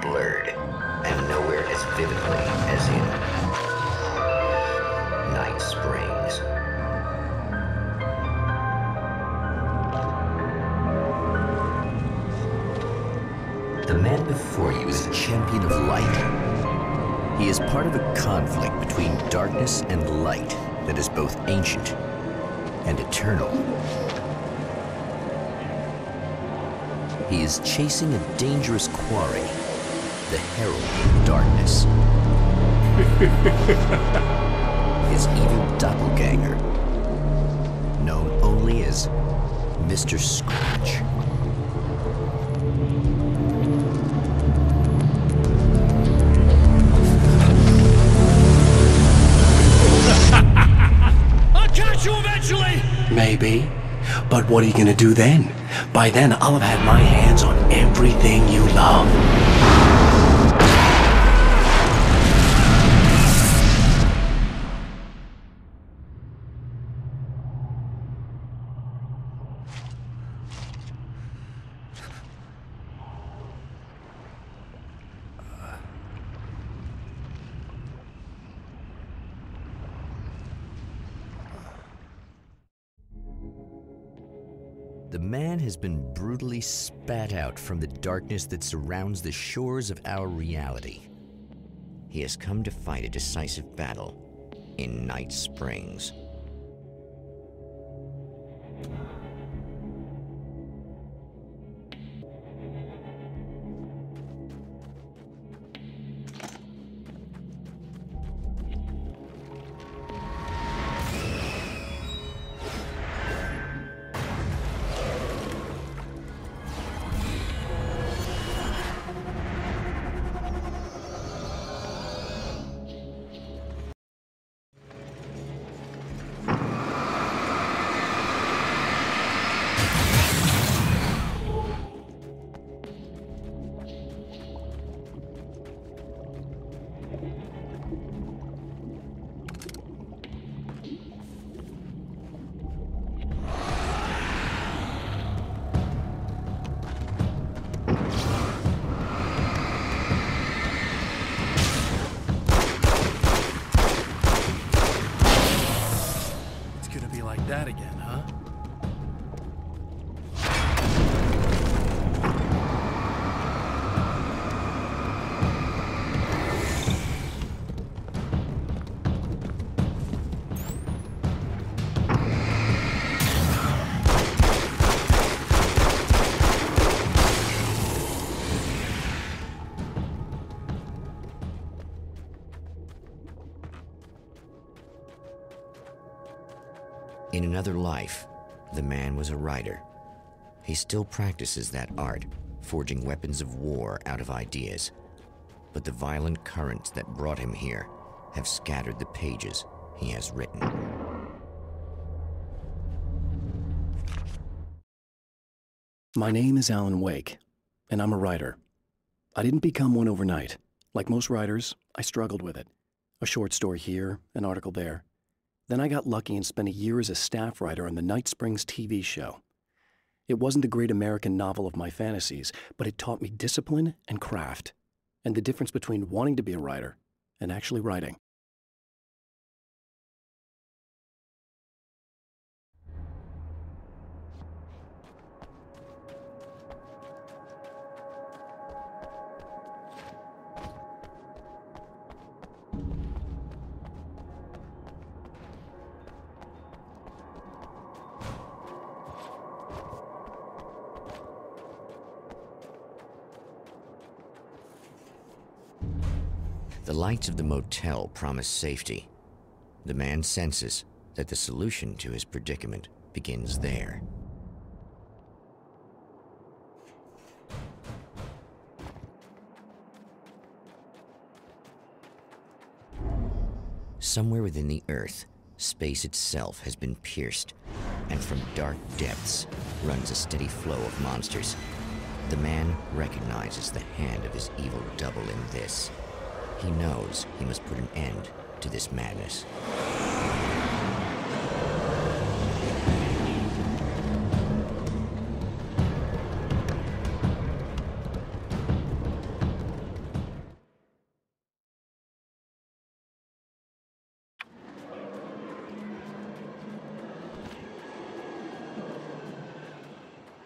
Blurred, and nowhere as vividly as in Night Springs. The man before you is a champion of light. He is part of a conflict between darkness and light that is both ancient and eternal. He is chasing a dangerous quarry, the Herald of Darkness. His evil doppelganger, known only as Mr. Scratch. I'll catch you eventually! Maybe. But what are you gonna do then? By then, I'll have had my hands on everything you love. The man has been brutally spat out from the darkness that surrounds the shores of our reality. He has come to fight a decisive battle in Night Springs. That again, huh? In another life, the man was a writer. He still practices that art, forging weapons of war out of ideas. But the violent currents that brought him here have scattered the pages he has written. My name is Alan Wake, and I'm a writer. I didn't become one overnight. Like most writers, I struggled with it. A short story here, an article there. Then I got lucky and spent a year as a staff writer on the Night Springs TV show. It wasn't a great American novel of my fantasies, but it taught me discipline and craft, and the difference between wanting to be a writer and actually writing. The lights of the motel promise safety. The man senses that the solution to his predicament begins there. Somewhere within the Earth, space itself has been pierced, and from dark depths runs a steady flow of monsters. The man recognizes the hand of his evil double in this. He knows he must put an end to this madness.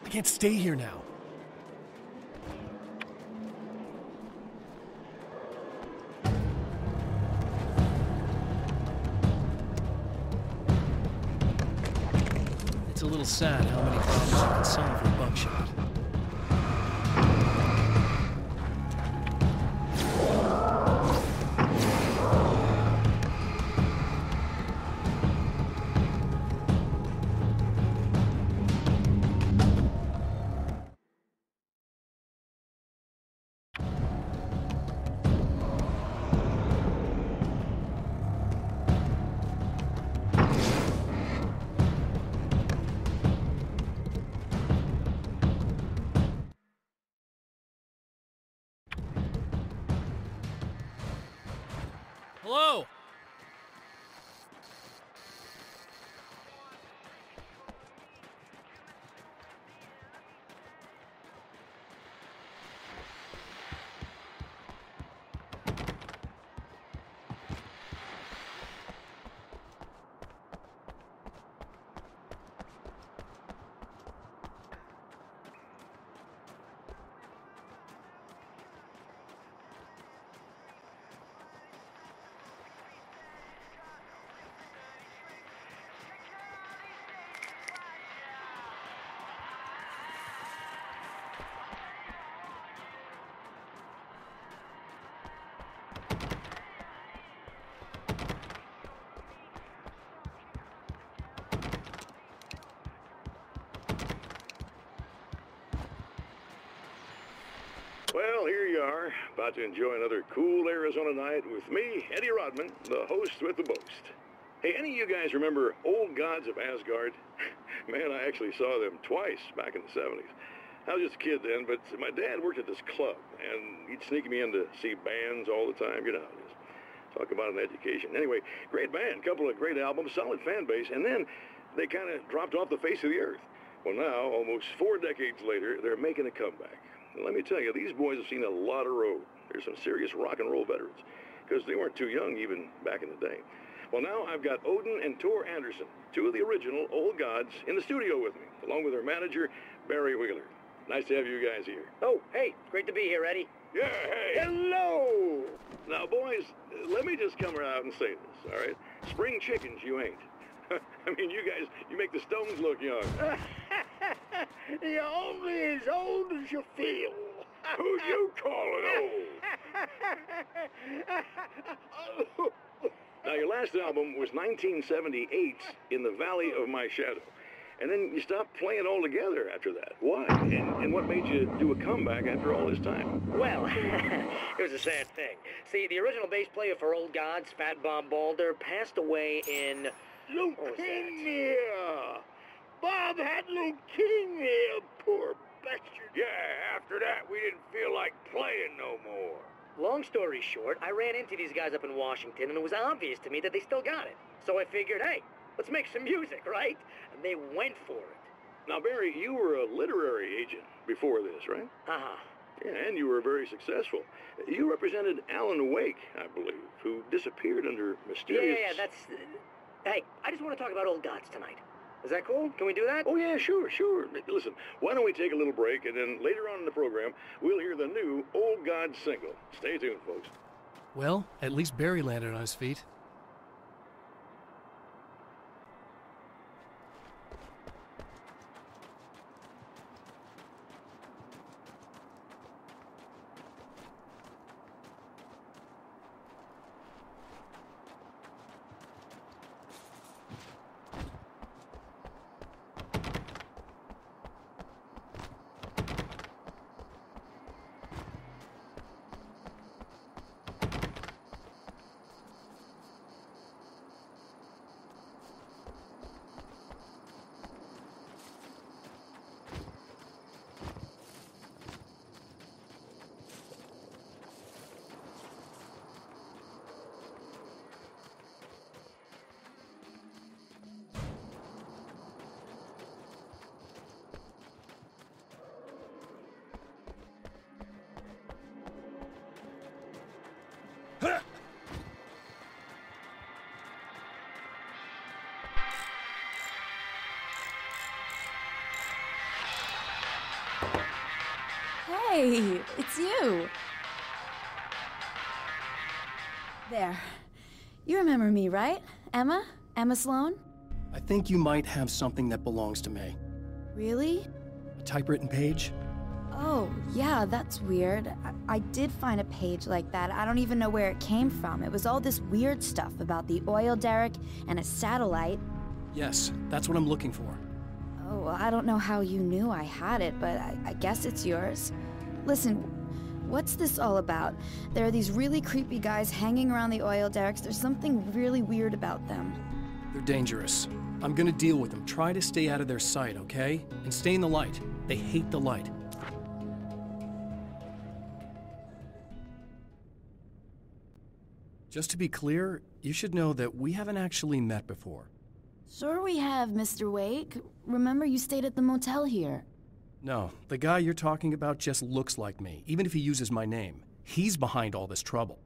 I can't stay here now. It's a little sad how many problems you can solve with buckshot. Hello? Well, here you are, about to enjoy another cool Arizona night with me, Eddie Rodman, the host with the boast. Hey, any of you guys remember Old Gods of Asgard? Man, I actually saw them twice back in the 70s. I was just a kid then, but my dad worked at this club, and he'd sneak me in to see bands all the time. You know how it is. Talk about an education. Anyway, great band, couple of great albums, solid fan base, and then they kind of dropped off the face of the earth. Well, now, almost 4 decades later, they're making a comeback. And let me tell you, these boys have seen a lot of road. There's some serious rock and roll veterans, because they weren't too young even back in the day. Well, now I've got Odin and Tor Anderson, 2 of the original Old Gods, in the studio with me, along with their manager, Barry Wheeler. Nice to have you guys here. Oh, hey, great to be here, Eddie. Yeah, hey. Hello! Now, boys, let me just come out and say this, all right? Spring chickens, you ain't. I mean, you guys, you make the Stones look young. You're only as old as you feel. Who's you calling old? Now, your last album was 1978, In the Valley of My Shadow. And then you stopped playing altogether after that. Why? And what made you do a comeback after all this time? Well, it was a sad thing. See, the original bass player for Old Gods, Fat Bob Balder, passed away in... Leukemia! Bob had leukemia, poor bastard. Yeah, after that, we didn't feel like playing no more. Long story short, I ran into these guys up in Washington, and it was obvious to me that they still got it. So I figured, hey, let's make some music, right? And they went for it. Now, Barry, you were a literary agent before this, right? Uh-huh. Yeah, and you were very successful. You represented Alan Wake, I believe, who disappeared under mysterious... Yeah, that's... Hey, I just want to talk about Old Gods tonight. Is that cool? Can we do that? Oh, yeah, sure. Listen, why don't we take a little break, and then later on in the program, we'll hear the new Old Gods single. Stay tuned, folks. Well, at least Barry landed on his feet. Hey, it's you. There. You remember me, right? Emma? Emma Sloan? I think you might have something that belongs to me. Really? A typewritten page? Oh, yeah, that's weird. I did find a page like that. I don't even know where it came from. It was all this weird stuff about the oil derrick and a satellite. Yes, that's what I'm looking for. Oh, well, I don't know how you knew I had it, but I guess it's yours. Listen, what's this all about? There are these really creepy guys hanging around the oil derricks. There's something really weird about them. They're dangerous. I'm gonna deal with them. Try to stay out of their sight, okay? And stay in the light. They hate the light. Just to be clear, you should know that we haven't actually met before. Sure we have, Mr. Wake. Remember you stayed at the motel here. No, the guy you're talking about just looks like me, even if he uses my name. He's behind all this trouble.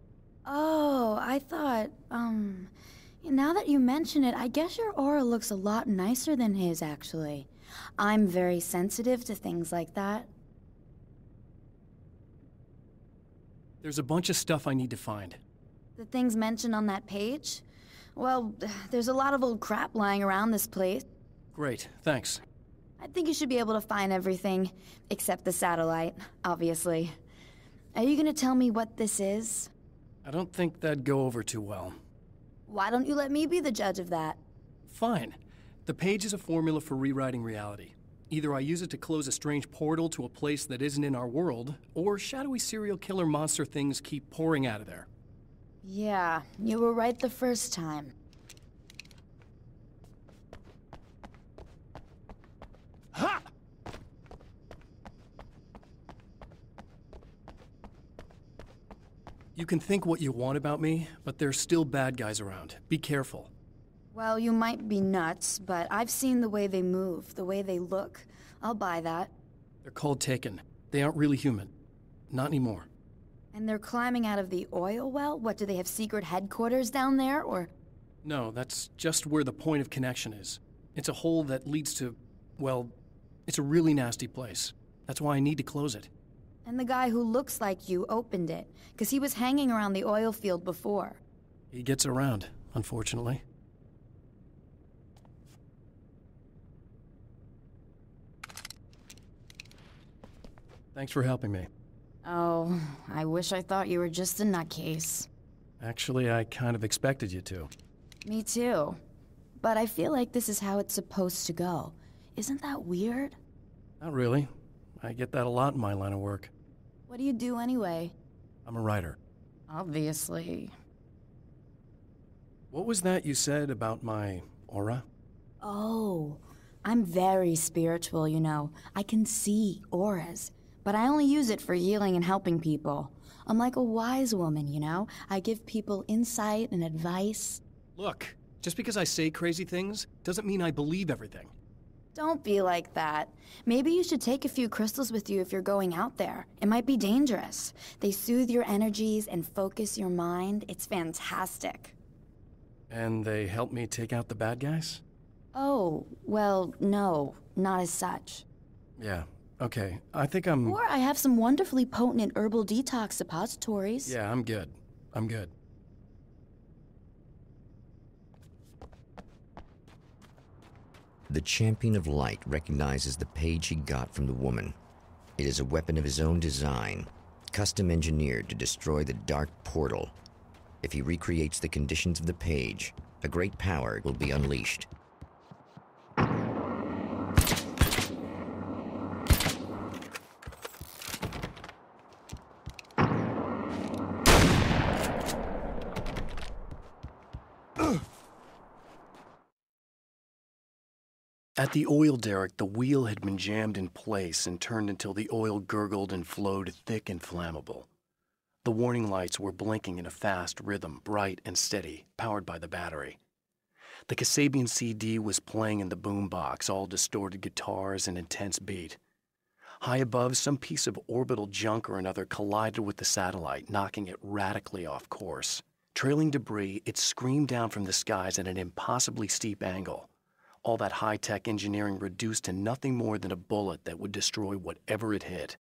Oh, I thought, now that you mention it, I guess your aura looks a lot nicer than his, actually. I'm very sensitive to things like that. There's a bunch of stuff I need to find. The things mentioned on that page? Well, there's a lot of old crap lying around this place. Great, thanks. I think you should be able to find everything, except the satellite, obviously. Are you gonna tell me what this is? I don't think that'd go over too well. Why don't you let me be the judge of that? Fine. The page is a formula for rewriting reality. Either I use it to close a strange portal to a place that isn't in our world, or shadowy serial killer monster things keep pouring out of there. Yeah, you were right the first time. Ha! You can think what you want about me, but there's still bad guys around. Be careful. Well, you might be nuts, but I've seen the way they move, the way they look. I'll buy that. They're called Taken. They aren't really human. Not anymore. And they're climbing out of the oil well? What, do they have secret headquarters down there, or...? No, that's just where the point of connection is. It's a hole that leads to, well, it's a really nasty place. That's why I need to close it. And the guy who looks like you opened it, because he was hanging around the oil field before. He gets around, unfortunately. Thanks for helping me. Oh, I wish I thought you were just a nutcase. Actually, I kind of expected you to. Me too. But I feel like this is how it's supposed to go. Isn't that weird? Not really. I get that a lot in my line of work. What do you do anyway? I'm a writer. Obviously. What was that you said about my aura? Oh, I'm very spiritual, you know. I can see auras, but I only use it for healing and helping people. I'm like a wise woman, you know? I give people insight and advice. Look, just because I say crazy things doesn't mean I believe everything. Don't be like that. Maybe you should take a few crystals with you if you're going out there. It might be dangerous. They soothe your energies and focus your mind. It's fantastic. And they help me take out the bad guys? Oh, well, no, not as such. Yeah, okay. I think I'm... Or I have some wonderfully potent herbal detox suppositories. Yeah, I'm good. I'm good. The Champion of Light recognizes the page he got from the woman. It is a weapon of his own design, custom engineered to destroy the dark portal. If he recreates the conditions of the page, a great power will be unleashed. At the oil derrick, the wheel had been jammed in place and turned until the oil gurgled and flowed thick and flammable. The warning lights were blinking in a fast rhythm, bright and steady, powered by the battery. The Kasabian CD was playing in the boombox, all distorted guitars and intense beat. High above, some piece of orbital junk or another collided with the satellite, knocking it radically off course. Trailing debris, it screamed down from the skies at an impossibly steep angle. All that high-tech engineering reduced to nothing more than a bullet that would destroy whatever it hit.